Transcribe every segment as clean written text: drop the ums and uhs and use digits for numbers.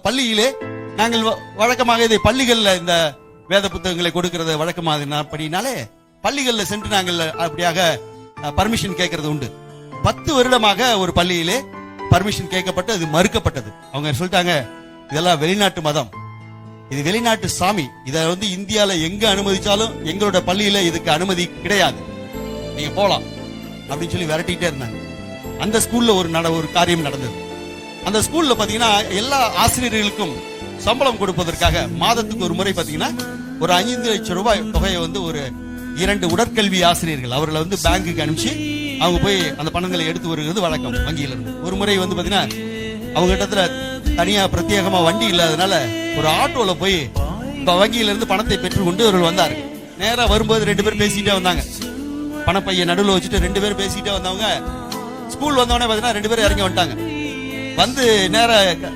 பள்ளியிலே நாங்கள் வழக்கமாக இதை பள்ளிகள்ல இந்த வேத புத்தகங்களை கொடுக்கிறது வழக்கமானபடினாலே பள்ளிகள்ல சென்று நாங்கள் அப்படியாக பர்மிஷன் கேட்கறது உண்டு. 10 வருடமாக ஒரு பள்ளியிலே பர்மிஷன் கேட்கப்பட்டு அது மறுக்கப்பட்டது. அவங்க சொல்லிட்டாங்க, இதெல்லாம் வெளிநாட்டு மதம், இது வெளிநாட்டு சாமி, இதை இந்தியால எங்க அனுமதிச்சாலும் எங்களோட பள்ளியில இதுக்கு அனுமதி கிடையாது, நீங்க போலாம் அப்படின்னு சொல்லி விரட்டிக்கிட்டே இருந்தாங்க. அந்த ஸ்கூல்ல ஒரு காரியம் நடந்தது. அந்த ஸ்கூல்ல பாத்தீங்கன்னா எல்லா ஆசிரியர்களுக்கும் சம்பளம் கொடுப்பதற்காக மாதத்துக்கு ஒரு முறை பாத்தீங்கன்னா ஒரு 5 லட்சம் ரூபாய் தொகையை ஒரு 2 உடற்கல்வி ஆசிரியர்கள் அவர்களை பேங்குக்கு அனுப்பிச்சு அவங்க போய் அந்த பணங்களை எடுத்து வருகிறது வழக்கம் வங்கியில இருந்து. ஒரு முறை பாத்தீங்கன்னா அவங்க இடத்துல தனியா பிரத்யேகமா வண்டி இல்லாதனால ஒரு ஆட்டோல போய் வங்கியில இருந்து பணத்தை பெற்றுக்கொண்டு அவர்கள் வந்தாரு. நேரா வரும்போது 2 பேர் பேசிட்டே வந்தாங்க. பணப்பைய நடுவில் வச்சுட்டு 2 பேர் பேசிட்டே வந்தவங்க ஸ்கூல் வந்தவொடனே பாத்தீங்கன்னா 2 பேரும் இறங்கி வந்துட்டாங்க. நேர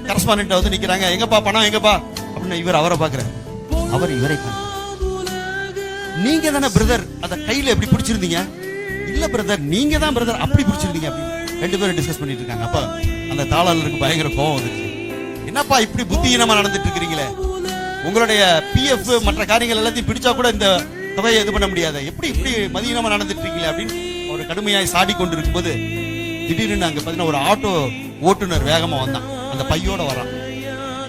கரஸ்பாண்டன்ட் நிக்கிறாங்க, எங்கப்பா பணம் எங்கப்பா அப்படின்னு. இவர் அவரை பாக்குறாரு, அவர் இவரை பாக்குறாரு. நீங்க தானே பிரதர் அத கையில எப்படி பிடிச்சிருந்தீங்க? இல்ல பிரதர், நீங்க தான் பிரதர் அப்படி பிடிச்சிருந்தீங்க அப்படின்னு 2 பேரும் டிஸ்கஸ் பண்ணிட்டு இருக்காங்க. அப்ப அந்த தாளாளருக்கு பயங்கர கோபம் வந்துருச்சு. என்னப்பா இப்படி புத்தியீனமா நடந்துட்டு இருக்கிறீங்களே, உங்களுடைய பிஎஃப் மற்ற காரியங்கள் எல்லாத்தையும் பிடிச்சா கூட இந்த தொகையை இது பண்ண முடியாது, எப்படி இப்படி மதியீனமா நடந்துட்டு இருக்கீங்களே அப்படின்னு ஒரு கடுமையாய் சாடி கொண்டு இருக்கும்போது திடீர்னு அங்க பாத்தீங்கன்னா ஒரு ஆட்டோ ஓட்டுநர் வேகமா வந்தான். அந்த பையோட வரான்.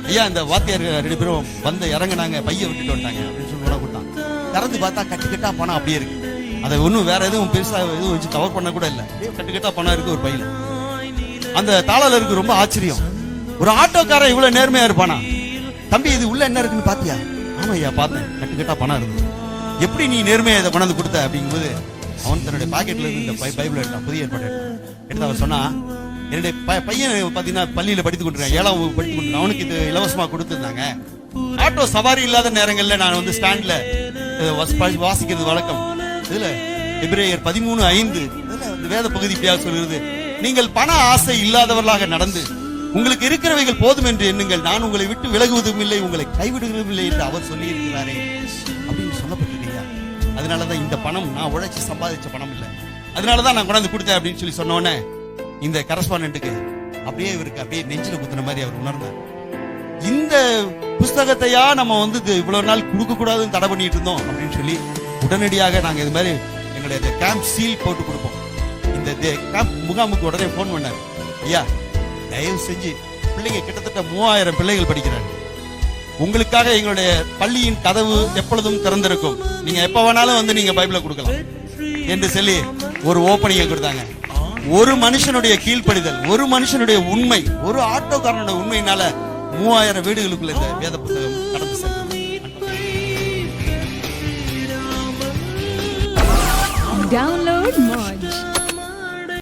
ஐயா, இந்த வாத்தியார் 2 பேரும் இறங்குனாங்க, பைய விட்டுட்டு வந்துட்டாங்க அப்படின்னு சொல்லி கொடுத்தான். திறந்து பார்த்தா கட்டுக்கட்டா பணம் அப்படியே இருக்கு. அதை ஒன்னும் வேற எதுவும் பெருசா எதுவும் வச்சு கவர் பண்ண கூட இல்ல, கட்டுக்கட்டா பணம் இருக்கு ஒரு பையில. அந்த தாளாளருக்கு ரொம்ப ஆச்சரியம், ஒரு ஆட்டோக்காரன் இவ்வளவு நேர்மையா இருப்பானா? தம்பி, இது உள்ள என்ன இருக்குன்னு பாத்தியா? ஆமா ஐயா பார்த்தேன், கட்டுக்கட்டா பணம் இருக்கு. எப்படி நீ நேர்மையா இதை பணம் கொடுத்த அப்படிங்கும்போது அவன் தன்னுடைய பாக்கெட்ல இருந்து இந்த பைபிள் எடுத்தான், புதிய ஏற்பாடு எடுத்து அவர் சொன்னா, என்னுடைய பையன் பாத்தீங்கன்னா பள்ளியில படித்துக் கொண்டிருக்கான், 7ஆம் வகுப்பு படித்துக் கொண்டிருக்கான், அவனுக்கு இது இலவசமா கொடுத்திருந்தாங்க. ஆட்டோ சவாரி இல்லாத நேரங்கள்ல நான் ஸ்டாண்ட்ல வாசிக்கிறது வழக்கம். இதுல எபிரேயர் 13:5 வேத பகுதி சொல்கிறது, நீங்கள் பண ஆசை இல்லாதவர்களாக நடந்து உங்களுக்கு இருக்கிறவைகள் போதும் என்று எண்ணுங்கள், நான் உங்களை விட்டு விலகுவதும் இல்லை, உங்களை கைவிடுவதும் இல்லை என்று அவர் சொல்லி இருக்கிறாரே அப்படின்னு சொல்லப்பட்டிருக்கீங்க. அதனாலதான் இந்த பணம் நான் உழைச்சி சம்பாதிச்ச பணம் இல்லை, அதனாலதான் நான் கொண்டாந்து கொடுத்தேன் அப்படின்னு சொல்லி சொன்னோன்னே இந்த கரஸ்பாண்டன்ட்டுக்கு இவருக்கு அப்படியே நெஞ்சில குத்துன மாதிரி அவர் உணர்ந்தார். இந்த புஸ்தகத்தையா நம்ம இவ்வளவு நாள் கொடுக்க கூடாதுன்னு தடை பண்ணிட்டு இருந்தோம் அப்படின்னு சொல்லி உடனடியாக நாங்க இது மாதிரி எங்களுடைய கேம்ப் சீல் போட்டு கொடுப்போம். இந்த கேம்ப் முகாமுக்கு உடனே போன் பண்ணாரு, ஐயா தயவு செஞ்சு பிள்ளைங்க கிட்டத்தட்ட 3000 பிள்ளைகள் படிக்கிறாங்க, உங்களுக்காக எங்களுடைய பள்ளியின் கதவு எப்பொழுதும் திறந்திருக்கும், நீங்க எப்ப வேணாலும் நீங்க பைபிளை கொடுக்கலாம் என்று சொல்லி ஒரு ஓப்பனிங்கை கொடுத்தாங்க. ஒரு மனுஷனுடைய கீழ்ப்படிதல், ஒரு மனுஷனுடைய உண்மை, ஒரு ஆட்டோக்காரனுடைய உண்மையினால 3000 வீடுகளுக்குள்ள இந்த வேத புத்தகம் கடந்து சென்றது. Download Moj.